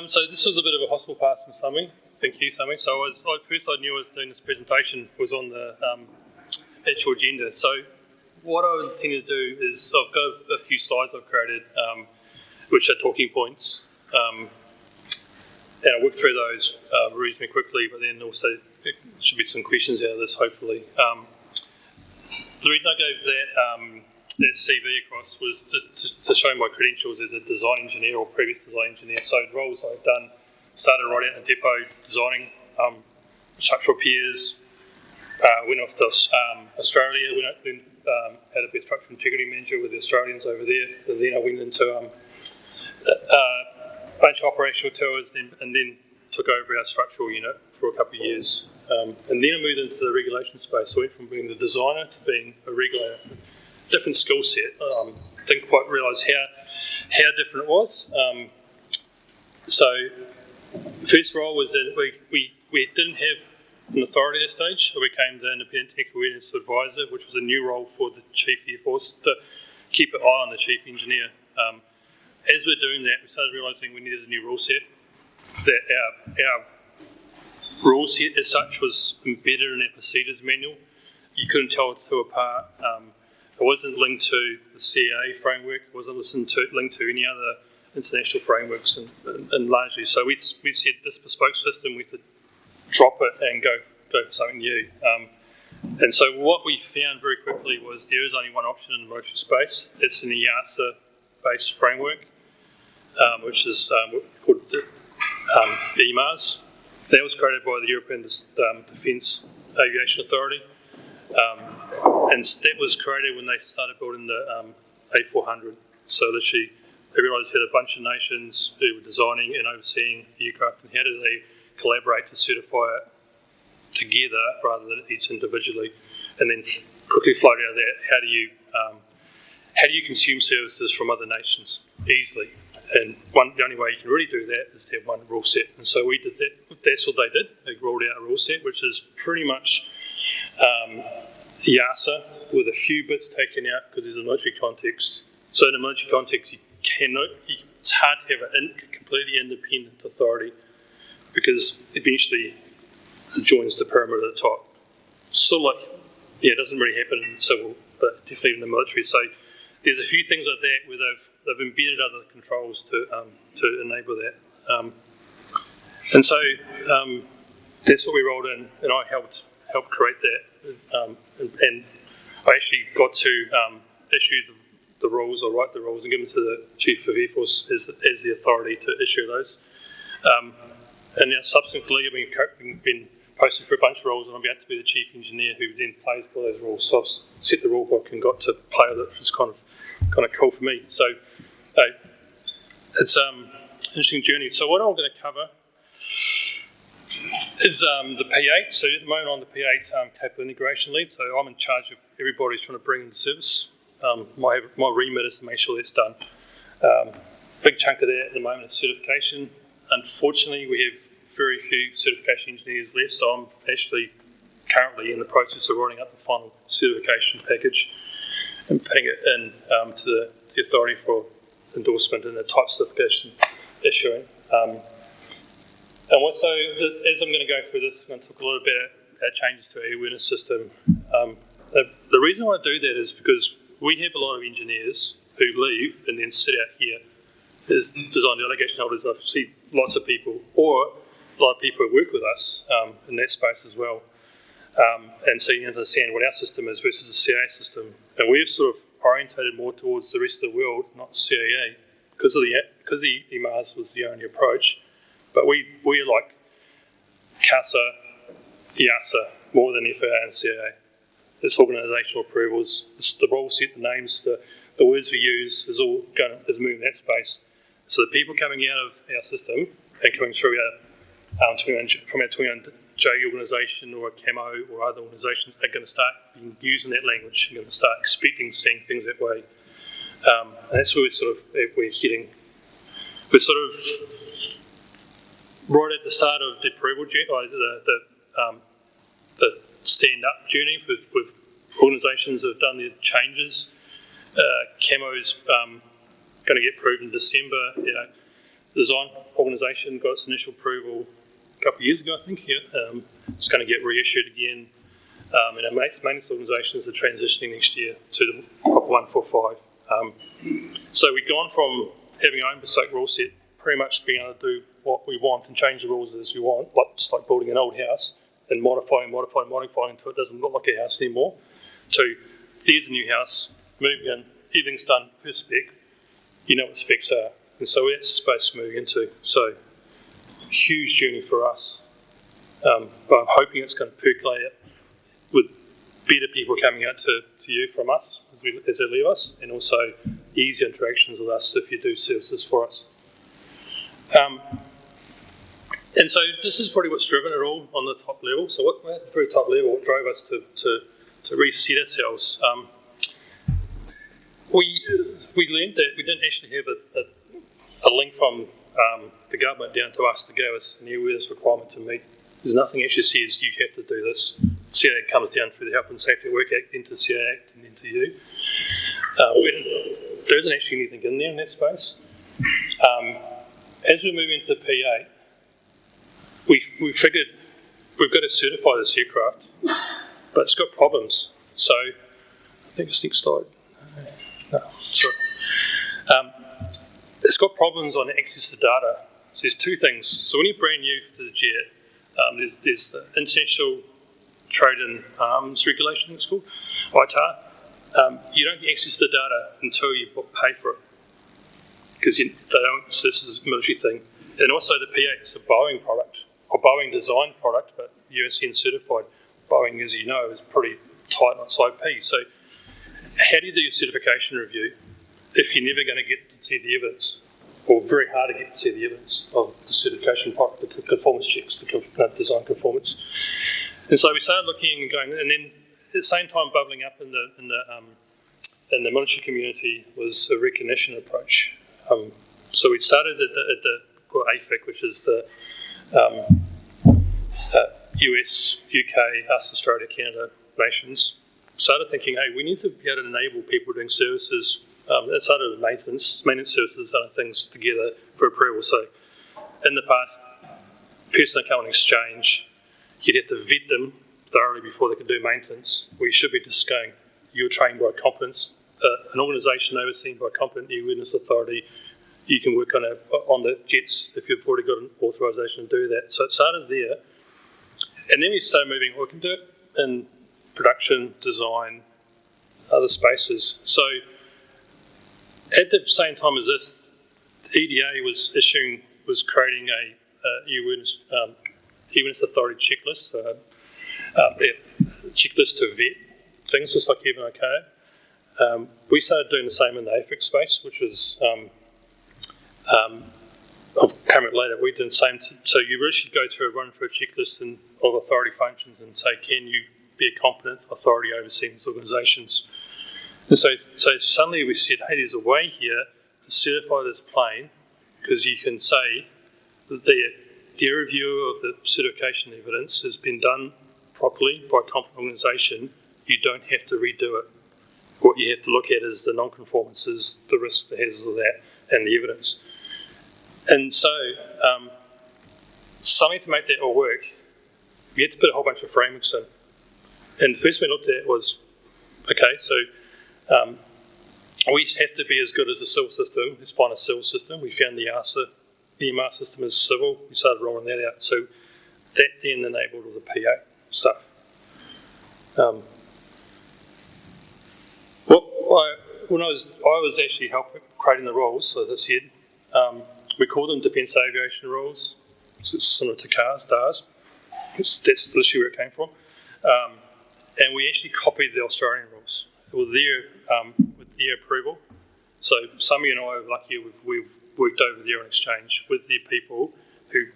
So this was a bit of a hospital pass from Sammy. Thank you, Sammy. So first I knew I was doing this presentation was on the actual agenda. So what I intend to do is I've got a few slides I've created, which are talking points. And I'll work through those reasonably quickly, but then also there should be some questions out of this, hopefully. The reason I gave that CV across was to show my credentials as a design engineer or previous design engineer. So the roles I've done started right out in depot designing structural piers, went off to Australia, had a bit of structural integrity manager with the Australians over there, and then I went into a bunch of operational tours and then took over our structural unit for a couple of years. And then I moved into the regulation space. So I went from being the designer to being a regulator. Different skill set. Didn't quite realise how different it was. So first role was that we didn't have an authority at that stage. So we became the independent tech awareness advisor, which was a new role for the Chief Air Force to keep an eye on the Chief Engineer. As we're doing that, we started realising we needed a new rule set. That our rule set as such was embedded in our procedures manual. You couldn't tell the two apart. It wasn't linked to the CAA framework. It wasn't linked to any other international frameworks, and largely. So we said this bespoke system, we had to drop it and go for something new. And so what we found very quickly was there is only one option in the military space. It's an EASA-based framework, which is called EMAS. That was created by the European Defence Aviation Authority. And that was created when they started building the A400. So literally, they realised they had a bunch of nations who were designing and overseeing the aircraft, and how do they collaborate to certify it together rather than each individually, and then quickly float out of that, how do you consume services from other nations easily? And the only way you can really do that is to have one rule set. And so we did that. That's what they did. They rolled out a rule set, which is pretty much EASA with a few bits taken out because there's a military context. So in a military context, it's hard to have a completely independent authority because eventually it joins the pyramid at the top. So it doesn't really happen in civil, but definitely in the military. So there's a few things like that where they've embedded other controls to enable that. And so that's what we rolled in, and I helped create that. And I actually got to issue the rules, or write the rules, and give them to the Chief of Air Force as the authority to issue those. And now subsequently, I've been posted for a bunch of roles, and I'm about to be the Chief Engineer who then plays by those rules. So I've set the rule book and got to play with it, which is kind of cool for me. So it's an interesting journey. So what I'm going to cover is the P-8. So at the moment I'm the P-8 capable integration lead. So I'm in charge of everybody who's trying to bring into service. My remit is to make sure that's done. Big chunk of that at the moment is certification. Unfortunately, we have very few certification engineers left, so I'm actually currently in the process of writing up the final certification package and putting it in to the authority for endorsement and the type certification issuing. And also, as I'm going to go through this, I'm going to talk a little bit about changes to our awareness system. The reason I do that is because we have a lot of engineers who leave and then sit out here as design delegation holders. I've seen lots of people, or a lot of people who work with us in that space as well. And so you understand what our system is versus the CAA system. And we've sort of orientated more towards the rest of the world, not CAA, because the EMAS was the only approach. But we are like CASA, EASA, more than FAA and CAA. It's organisational approvals, it's the role set, the names, the words we use is all moving that space. So the people coming out of our system and coming through our from our 21J organisation or a CAMO or other organisations are going to start using that language. You're going to start expecting seeing things that way. And that's where we're heading. We're sort of right at the start of the approval journey, the stand-up journey with organisations that have done their changes. Camo's going to get approved in December. Design organisation got its initial approval a couple of years ago, I think. It's going to get reissued again. And our maintenance organisations are transitioning next year to the Prop 145. So we've gone from having our own bespoke rule set, pretty much being able to do what we want and change the rules as we want, just like building an old house and modifying until it doesn't look like a house anymore, to there's a new house, move in, everything's done per spec, you know what specs are. And so that's the space we're moving into. So huge journey for us. But I'm hoping it's going to percolate it with better people coming out to you from us as they leave us, and also easier interactions with us if you do services for us. And so this is probably what's driven it all on the top level. So at the very top level, what drove us to reset ourselves, we learned that we didn't actually have a link from the government down to us to give us an airworthiness requirement to meet. There's nothing actually says you have to do this. CIA comes down through the Health and Safety Work Act into the CIA Act and into you. There isn't actually anything in there in that space. As we move into the P-8, we figured we've got to certify this aircraft, but it's got problems. So, I think it's next slide. No, sorry. It's got problems on access to data. So there's two things. So when you're brand new to the jet, there's the International Trade in Arms Regulation, it's called, ITAR. You don't get access to data until you pay for it, because they don't. So this is a military thing. And also the P-8 is a Boeing product, or Boeing designed product, but USN certified. Boeing, as you know, is pretty tight on its IP. So how do you do your certification review if you're never going to get to see the evidence, or very hard to get to see the evidence of the certification product, the conformance checks, the design conformance? And so we started looking and going, and then at the same time bubbling up in the military community was a recognition approach. So we started at the called AFIC, which is the US, UK, us, Australia, Canada nations. Started thinking, hey, we need to be able to enable people doing services. It started with maintenance services, other things together for approval. So in the past, person that come on exchange, you'd have to vet them thoroughly before they could do maintenance. We should be just going, you're trained by competence, an organisation overseen by a competent airworthiness authority. You can work on the jets if you've already got an authorisation to do that. So it started there. And then we started moving, we can do it in production, design, other spaces. So at the same time as this, the EDA was creating a airworthiness authority checklist, checklist to vet things, just like even okay. We started doing the same in the AFIC space, which was, I'll come it later, we did the same. So you really should go through a run through a checklist of authority functions and say, can you be a competent authority overseeing these organisations? And so suddenly we said, hey, there's a way here to certify this plane, because you can say that the review of the certification evidence has been done properly by a competent organisation. You don't have to redo it. What you have to look at is the non-conformances, the risks, the hazards of that, and the evidence. And so, something to make that all work, we had to put a whole bunch of frameworks in. And the first thing we looked at was, okay, so we have to be as good as the civil system. Let's find a civil system. We found the EMR system is civil. We started rolling that out. So that then enabled all the P-8 stuff. When I was actually helping creating the rules, so as I said, we call them defence aviation rules. So it's similar to cars, DARS. That's literally where it came from. And we actually copied the Australian rules with their approval. So some of you and I are lucky we've worked over there on exchange with their people who,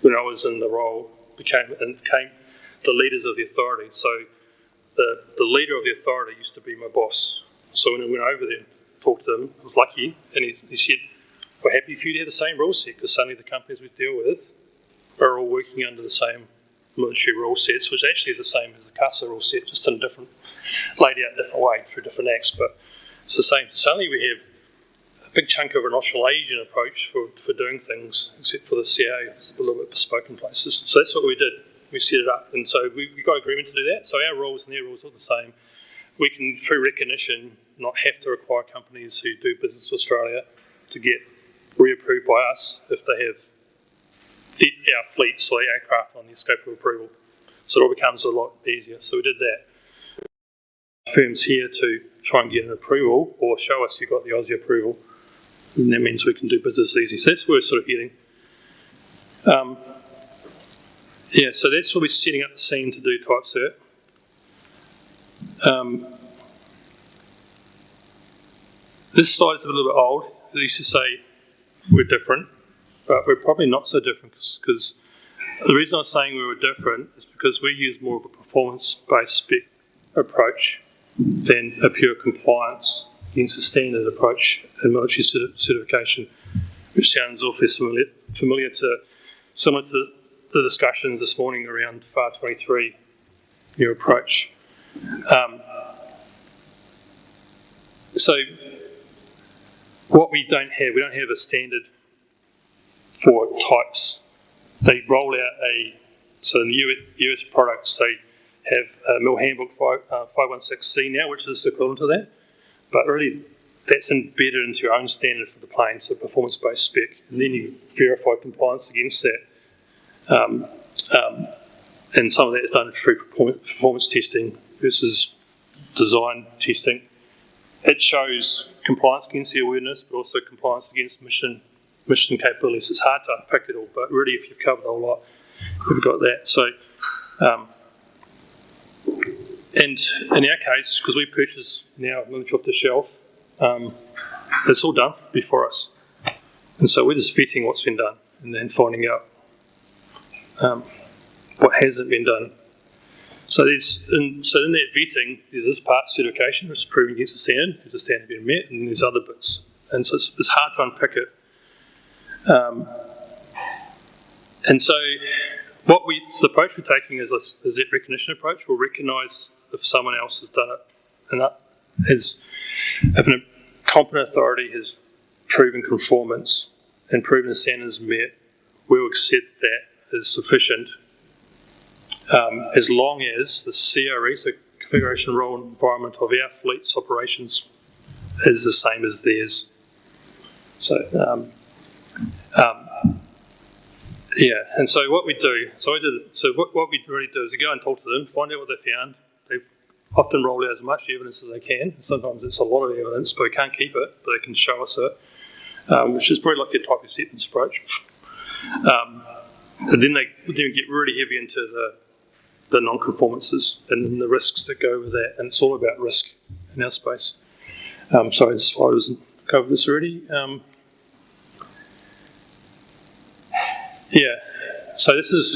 when I was in the role, became the leaders of the authority. So the leader of the authority used to be my boss. So when I went over there and talked to him, I was lucky, and he said, we're happy for you to have the same rule set, because suddenly the companies we deal with are all working under the same military rule sets, which actually is the same as the CASA rule set, just in a different, laid out a different way through different acts. But it's the same. Suddenly we have a big chunk of an Australasian approach for doing things, except for the CA, it's a little bit bespoke in places. So that's what we did. We set it up, and so we got agreement to do that. So our rules and their rules are the same. We can, through recognition, not have to require companies who do business with Australia to get reapproved by us if they have our fleets or aircraft on the scope of approval. So it all becomes a lot easier. So we did that. Firms here to try and get an approval or show us you got the Aussie approval, and that means we can do business easy. So that's where we're sort of heading. So that's what we're setting up the scene to do type cert. This slide is a little bit old. It used to say we're different, but we're probably not so different, because the reason I'm saying we were different is because we use more of a performance-based spec approach than a pure compliance against a standard approach in military certification, which sounds awfully similar to the discussions this morning around FAR 23, new approach. So what we don't have a standard for types. They roll out so in the US products, they have a Mill Handbook 516C now, which is equivalent to that, but really that's embedded into your own standard for the plane, so performance-based spec, and then you verify compliance against that. And some of that is done through performance testing versus design testing. It shows compliance against the awareness, but also compliance against mission capabilities. It's hard to unpick it all, but really if you've covered a whole lot, you've got that. So, and in our case, because we purchase now military off the shelf, it's all done before us. And so we're just vetting what's been done and then finding out what hasn't been done. So in that vetting, there's this part certification, which is proving against the standard, there's a standard being met, and there's other bits. And so it's hard to unpick it. And so the approach we're taking is that recognition approach. We'll recognise if someone else has done it, and if a competent authority has proven conformance and proven the standards met, we'll accept that as sufficient, as long as the CRE, so configuration, role, and environment of our fleet's operations, is the same as theirs. So, and so what we do, what we really do is we go and talk to them, find out what they found. They often roll out as much evidence as they can. Sometimes it's a lot of evidence, but we can't keep it, but they can show us it, which is probably like your type acceptance approach. And then they get really heavy into the non-conformances and the risks that go with that, and it's all about risk in our space. Sorry, this slide wasn't covered this already. So this is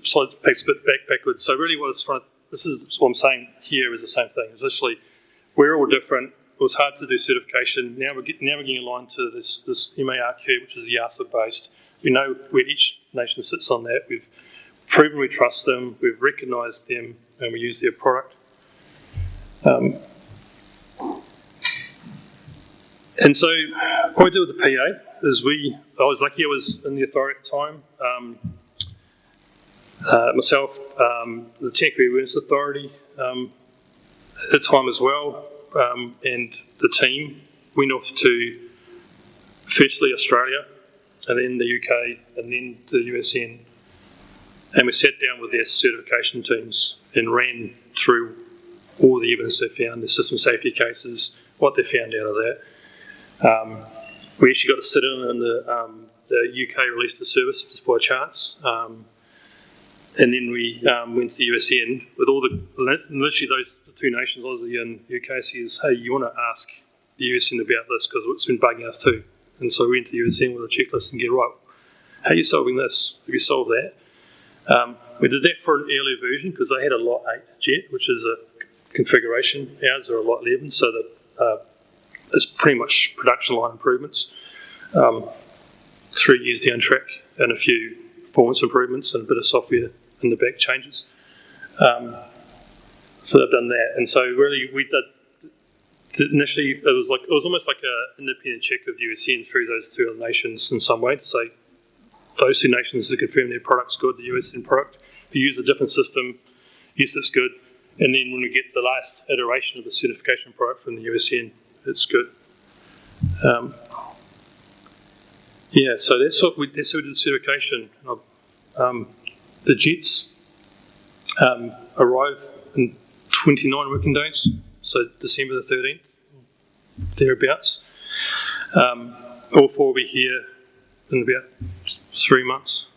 slide picks a bit backwards. So really, this is what I'm saying here is the same thing. It's literally we're all different. It was hard to do certification. Now we're getting aligned to this MARQ, which is EASA based. We know where each nation sits on that. We've proven we trust them. We've recognised them, and we use their product. And so what we do with the PA is I was lucky I was in the authority at the time. Myself, the Technical Awareness Authority at the time as well, and the team went off to firstly Australia, and then the UK, and then the USN. And we sat down with their certification teams and ran through all the evidence they found, the system safety cases, what they found out of that. We actually got to sit in the UK released the service just by chance. And then we went to the USN with literally those two nations, Aussie and UK, says, hey, you want to ask the USN about this because it's been bugging us too. And so we went to the USN with a checklist and get, right, how are you solving this? Have you solved that? We did that for an earlier version because they had a Lot 8 jet, which is a configuration. Ours are a Lot 11, so that it's pretty much production line improvements. 3 years down track and a few performance improvements and a bit of software in the back changes. So they've done that. And so really we did initially it was almost like an independent check of the USN through those two other nations in some way to say those two nations to confirm their product's good, the USN product. If you use a different system, yes, it's good. And then when we get the last iteration of the certification product from the USN, it's good. So that's what we did the certification. The jets arrive in 29 working days, so December the 13th, thereabouts. All four will be here in about 3 months.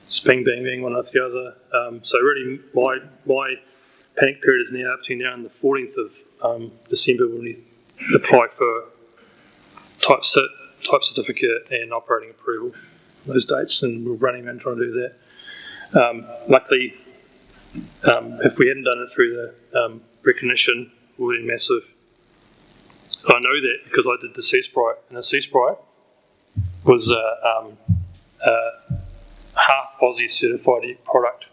It's bang, bang, bang, one after the other. So really, my panic period is now up to now on the 14th of December when we apply for type certificate and operating approval, those dates, and we're running around trying to do that. Luckily, if we hadn't done it through the recognition, it would be massive. I know that because I did the Sea Sprite, and the Sea Sprite was half Aussie certified product,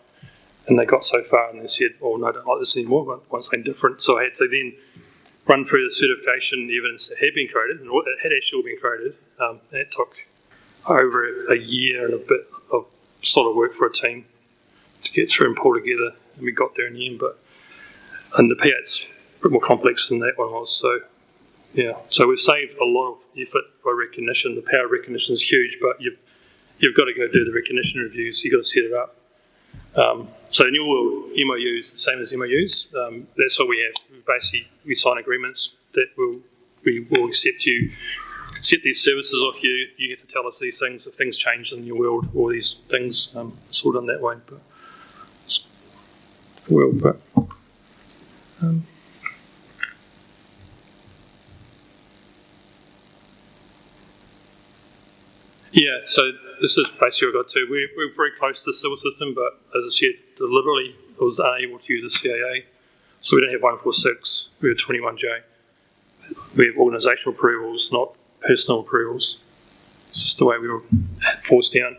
and they got so far and they said, "Oh no, I don't like this anymore. I want something different." So I had to then run through the certification evidence that had been created, and it had actually been created. It took over a year and a bit of solid work for a team to get through and pull together, and we got there in the end. And the P-8's a bit more complex than that one was. So yeah, so we've saved a lot of effort by recognition. The power of recognition is huge, but you've got to go do the recognition reviews. You've got to set it up. So in your world, MOUs, the same as MOUs. That's what we have. Basically, we sign agreements that we will accept these services off you. You get to tell us these things if things change in your world, all these things. It's all done that way, but yeah. So this is basically what I got to. We're very close to the civil system, but as I said, deliberately I was unable to use the CAA. So we don't have 146, we have 21J. We have organisational approvals, not personal approvals. It's just the way we were forced down.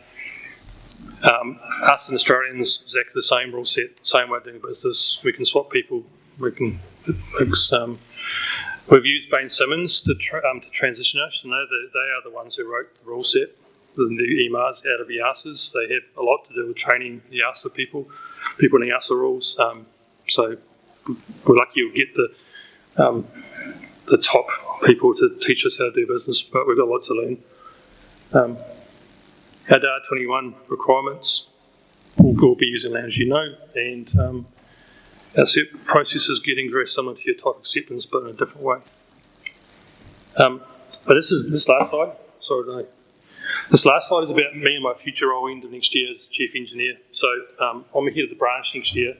Us and Australians, exactly the same rule set, same way of doing business. We can swap people. We've used Bain Simmons to transition us, and they are the ones who wrote the rule set, the new EMAs out of EASAs. They have a lot to do with training EASA people in EASA rules. So we're lucky we'll get the top people to teach us how to do business, but we've got lots to learn. Our DAR 21 requirements, we'll be using that, as you know, and our process is getting very similar to your type acceptance, but in a different way. But this last slide. Sorry, this last slide is about me and my future role end of next year as chief engineer. So I'm head of the branch next year,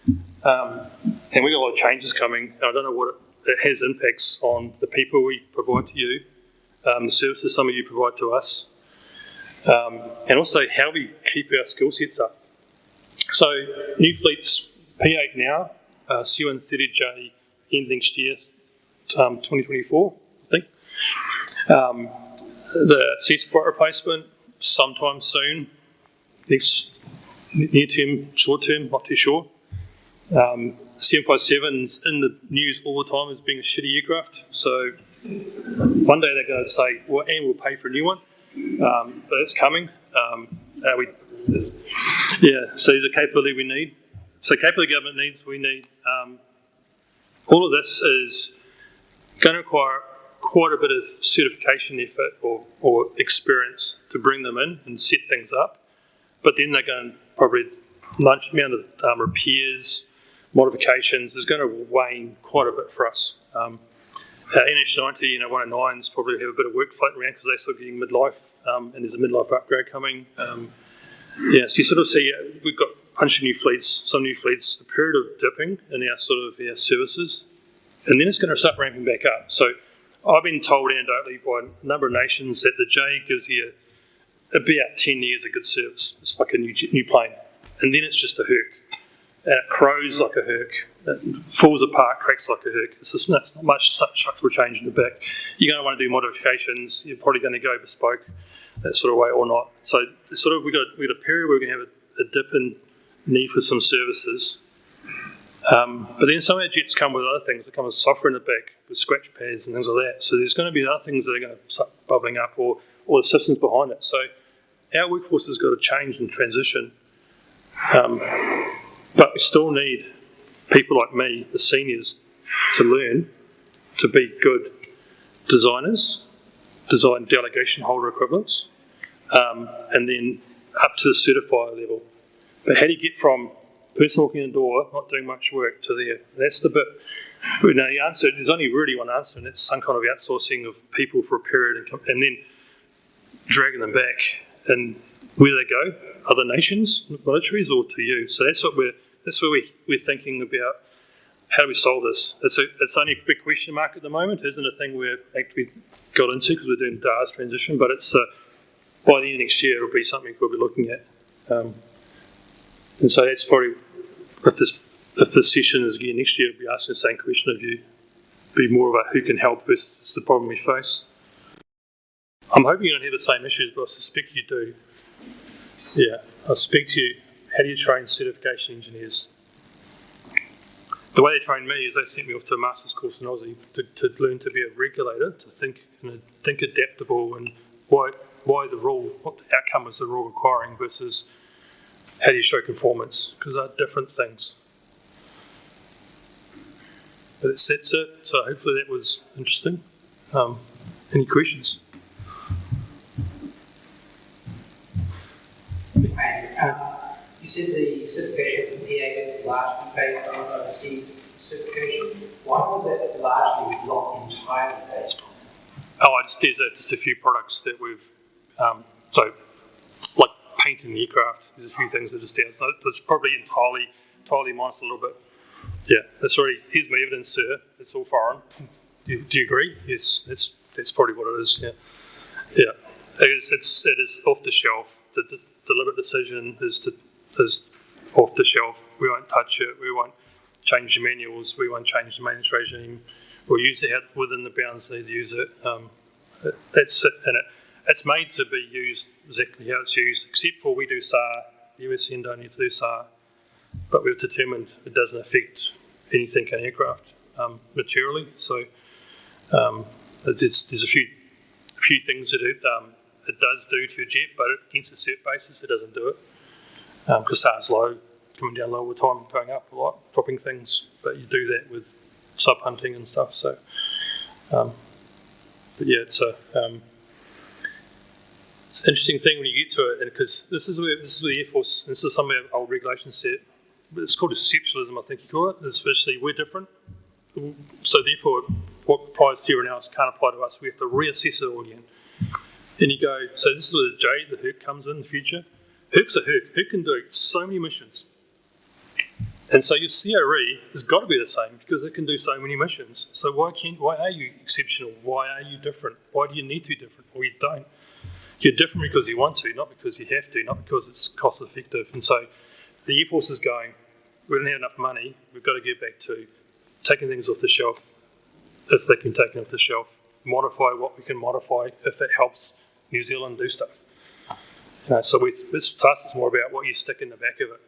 and we've got a lot of changes coming. I don't know what it has impacts on the people we provide to you, the services some of you provide to us, and also how we keep our skill sets up. So new fleets, P-8 now, C-130J end next year, 2024, I think. The Sea Sprite replacement sometime soon, next near term, short term, not too sure. 757's in the news all the time as being a shitty aircraft, so one day they're going to say, well, and we'll pay for a new one, but it's coming. So there's a capability we need. So capability government needs, we need. All of this is going to require quite a bit of certification effort or experience to bring them in and set things up, but then they're going to probably large amount of repairs, modifications is going to wane quite a bit for us. NH90, 109s probably have a bit of work floating around because they're still getting midlife, and there's a midlife upgrade coming. So you sort of see we've got a bunch of new fleets, some new fleets, a period of dipping in our services, and then it's going to start ramping back up. So I've been told anecdotally by a number of nations that the J gives you about 10 years of good service. It's like a new plane, and then it's just a herc. And it crows like a herc, it falls apart, cracks like a herc. It's not much structural change in the back. You're going to want to do modifications. You're probably going to go bespoke, that sort of way, or not. So we've got a period where we're going to have a dip in need for some services, But then some of our jets come with other things. They come with software in the back, with scratch pads and things like that. So there's going to be other things that are going to start bubbling up, or the systems behind it. So our workforce has got to change and transition. But we still need people like me, the seniors, to learn to be good designers, design delegation holder equivalents, and then up to the certifier level. But how do you get from person walking in the door, not doing much work, to there? That's the bit. Now, the answer, there's only really one answer, and it's some kind of outsourcing of people for a period and then dragging them back. And where they go, other nations, militaries, or to you. So that's what we're thinking about. How do we solve this? It's only a big question mark at the moment. It isn't a thing we're actually got into because we're doing DARS transition, but it's by the end of next year it'll be something we'll be looking at. And so that's probably, if this session is again next year, we'll be asking the same question of you. Be more of a who can help versus this is the problem we face. I'm hoping you don't have the same issues, but I suspect you do. Yeah, I suspect you. How do you train certification engineers? The way they trained me is they sent me off to a master's course in Aussie to learn to be a regulator, to think adaptable, and why the rule, what the outcome is the rule requiring versus how do you show conformance, because they're different things. But that's it. So hopefully that was interesting. Any questions? You said the certification from P-8A was largely based on overseas certification. Why was that largely not entirely based on? There's just a few products that we've, so like painting the aircraft, there's a few things that are just out. It's probably entirely minus a little bit. Yeah, that's already, here's my evidence, sir. It's all foreign. Do you agree? Yes, that's probably what it is, yeah. It is off the shelf. The deliberate decision is off the shelf. We won't touch it. We won't change the manuals. We won't change the maintenance regime. We'll use it within the bounds they use it. That's it. And it's made to be used exactly how it's used, except for we do SAR. The USN don't need to do SAR. But we've determined it doesn't affect anything in aircraft materially. So there's a few things that it does do to your jet, but against a cert basis, it doesn't do it. Because SAR's low, coming down low all the time, going up a lot, dropping things. But you do that with sub-hunting and stuff. So, but yeah, it's an interesting thing when you get to it, because this is where the Air Force. This is some of our old regulations set. It's called exceptionalism, I think you call it. It's virtually we're different. So therefore, what applies to everyone else can't apply to us. We have to reassess it all again. And you go, so this is where the Herc comes in the future. Herc's a Herc. Herc can do so many missions. And so your CRE has got to be the same because it can do so many missions. So why are you exceptional? Why are you different? Why do you need to be different? Or you don't. You're different because you want to, not because you have to, not because it's cost effective. And so the Air Force is going, we don't have enough money, we've got to get back to taking things off the shelf, if they can take it off the shelf, modify what we can modify if it helps New Zealand do stuff. So this task is more about what you stick in the back of it.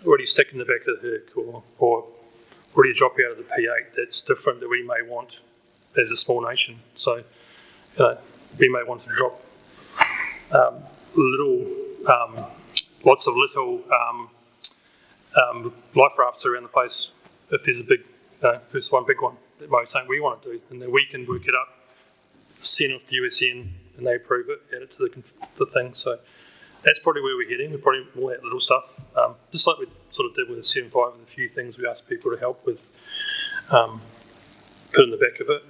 What do you stick in the back of the Herc, or what do you drop out of the P-8 that's different that we may want as a small nation? So we may want to drop lots of little life rafts around the place if there's a big, first one big one that might be something we want to do, and then we can work it up, send off to USN, and they approve it, add it to the thing. So that's probably where we're heading. We're probably more that little stuff, just like we sort of did with the 7.5 and a few things we asked people to help with, put in the back of it.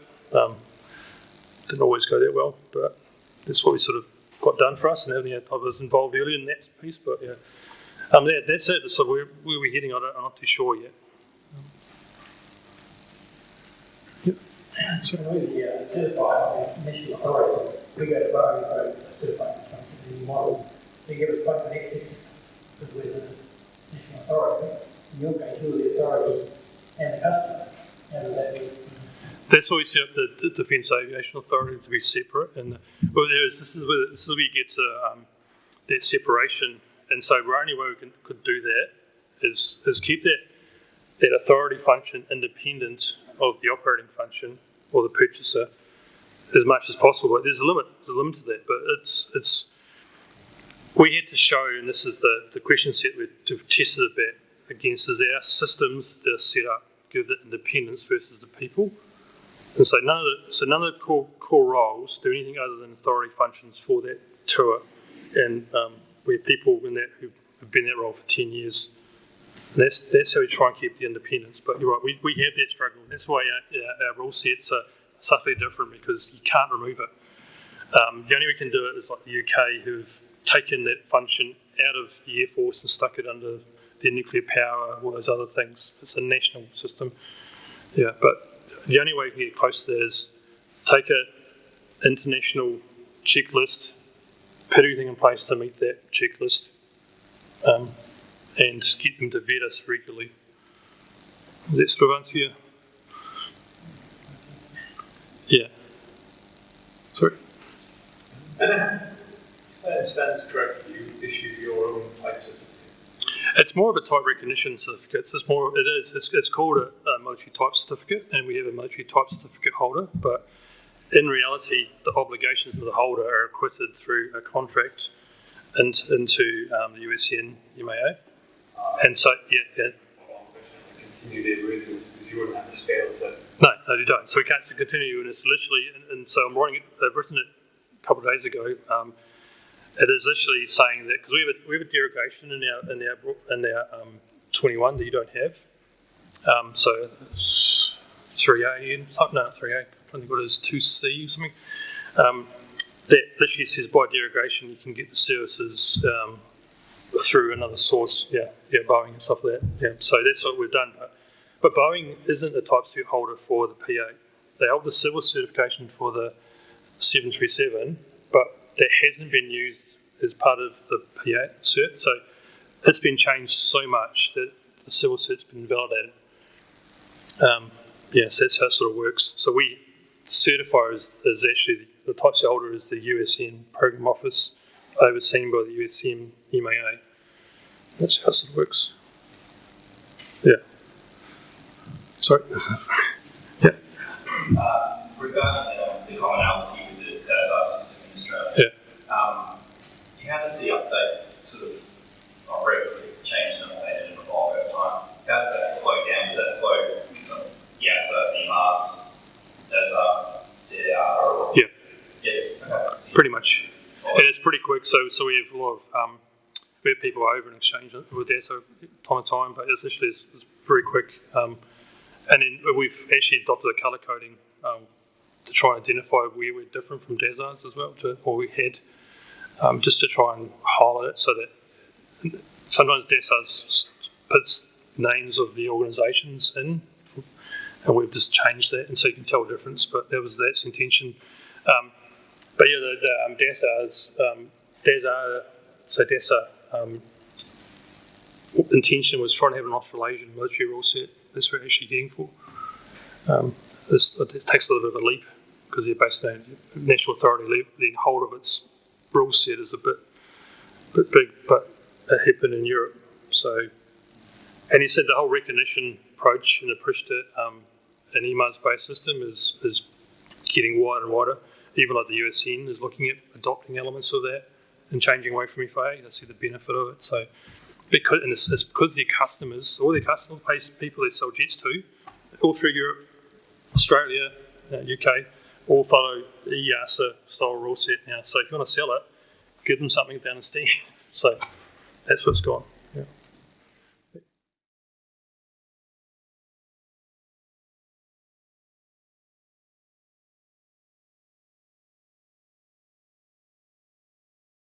Didn't always go that well, but that's what we sort of got done for us, and I was involved earlier in that piece, but yeah. That's it. So where we're heading, I'm not too sure yet. So we certify national authority. We go to Boeing for certifying the model. They give us quite an access because we're the national authority. In your case, you're the authority and the customer. How does that work? That's why we set up the Defence Aviation Authority to be separate. And this is where you get to that separation. And so the only way we could do that is keep that that authority function independent of the operating function or the purchaser as much as possible. But there's a limit to that. But it's we had to show, and this is the question set we tested it back against, is our systems that are set up give the independence versus the people. And so none of the core roles do anything other than authority functions for that tour. And we have people in that who have been in that role for 10 years. And that's how we try and keep the independence. But you're right, we have that struggle. That's why our rule sets are subtly different, because you can't remove it. The only way we can do it is like the UK, who've taken that function out of the Air Force and stuck it under their nuclear power, all those other things. It's a national system. Yeah, but the only way we can get close to that is take an international checklist, put everything in place to meet that checklist, and get them to vet us regularly. Does that sort of answer you? Yeah. Sorry? If that's correct, you issue your own type certificate? It's more of a type recognition certificate. It's called a military type certificate, and we have a military type certificate holder, but in reality, the obligations of the holder are acquitted through a contract into the USN MAA. And so, yeah. Continue their readiness, because you wouldn't have the scale to... No, you don't. So we can't continue, and it's literally, and so I've written it a couple of days ago. It is literally saying that, because we have a derogation in our 21 that you don't have. So 3A and something, no, 3A, I don't think what it is, 2C or something. That literally says by derogation you can get the services through another source, Boeing and stuff like that. Yeah, so that's what we've done. But Boeing isn't a type cert holder for the P-8. They hold the civil certification for the 737, but that hasn't been used as part of the P-8 cert. So it's been changed so much that the civil cert's been validated. So that's how it sort of works. So we certifier is actually the type cert holder is the USN Program Office, overseen by the USN MAA. That's how it sort of works. Yeah. Sorry. Yeah. Regarding the commonality with the DDH system in Australia, how does the update sort of operate, sort of change and update and evolve over time? How does that flow down? Does that flow from YASA, EMARS, DDH, or? Yeah. Okay. Pretty much. And it's pretty quick, so we have a lot of we have people over and exchange with that, so time to time, but it's very quick. And then we've actually adopted a colour coding to try and identify where we're different from DASARs as well, or we had, just to try and highlight it, so that sometimes DASARs puts names of the organisations in, and we've just changed that, and so you can tell the difference, but that's the intention. But yeah, the DASAR intention was trying to have an Australasian military rule set. That's what we're actually getting for. It takes a little bit of a leap, because they're based on national authority. The whole of its rule set is a bit big, but it happened in Europe. So, and he said the whole recognition approach and approach to an EMARS-based system is getting wider and wider. Even like the USN is looking at adopting elements of that and changing away from FAA. They see the benefit of it. So, it's because their customers, all their customer base, people they sell jets to, all through Europe, Australia, UK, all follow the EASA style rule set now. So if you want to sell it, give them something down the steam. So that's what's gone.